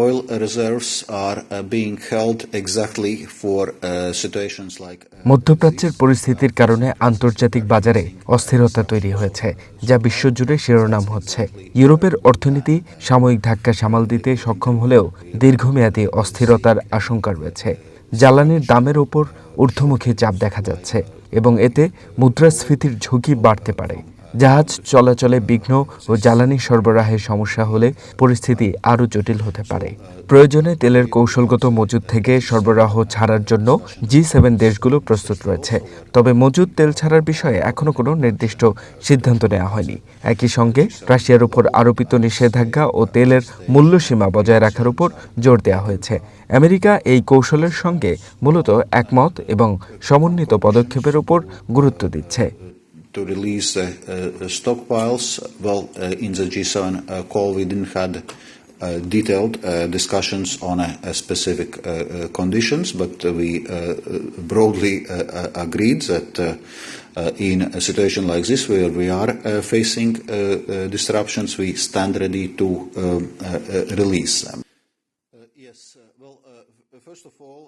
oil reserves are being held exactly for situations like মধ্যপ্রাচ্যের পরিস্থিতির কারণে আন্তর্জাতিক বাজারে অস্থিরতা তৈরি হয়েছে, যা বিশ্বজুড়ে শিরোনাম হচ্ছে। ইউরোপের অর্থনীতি সাময়িক ধাক্কা সামাল দিতে সক্ষম হলেও দীর্ঘমেয়াদী অস্থিরতার আশঙ্কা রয়েছে। জ্বালানির দামের ওপর ঊর্ধ্বমুখী চাপ দেখা যাচ্ছে এবং এতে মুদ্রাস্ফীতির ঝুঁকি বাড়তে পারে। জাহাজ চলাচলে বিঘ্ন ও জ্বালানি সরবরাহে সমস্যা হলে পরিস্থিতি আরও জটিল হতে পারে। প্রয়োজনে তেলের কৌশলগত মজুদ থেকে সরবরাহ ছাড়ার জন্য G7 দেশগুলো প্রস্তুত রয়েছে, তবে মজুদ তেল ছাড়ার বিষয়ে এখনও কোনো নির্দিষ্ট সিদ্ধান্ত নেওয়া হয়নি। একই সঙ্গে রাশিয়ার উপর আরোপিত নিষেধাজ্ঞা ও তেলের মূল্যসীমা বজায় রাখার উপর জোর দেওয়া হয়েছে। আমেরিকা এই কৌশলের সঙ্গে মূলত একমত এবং সমন্বিত পদক্ষেপের উপর গুরুত্ব দিচ্ছে। to release stockpiles. Well, in the G7 call, we didn't had detailed discussions on specific conditions, but we broadly agreed that in a situation like this, where we are facing disruptions, we stand ready to release them. Yes, well, first of all,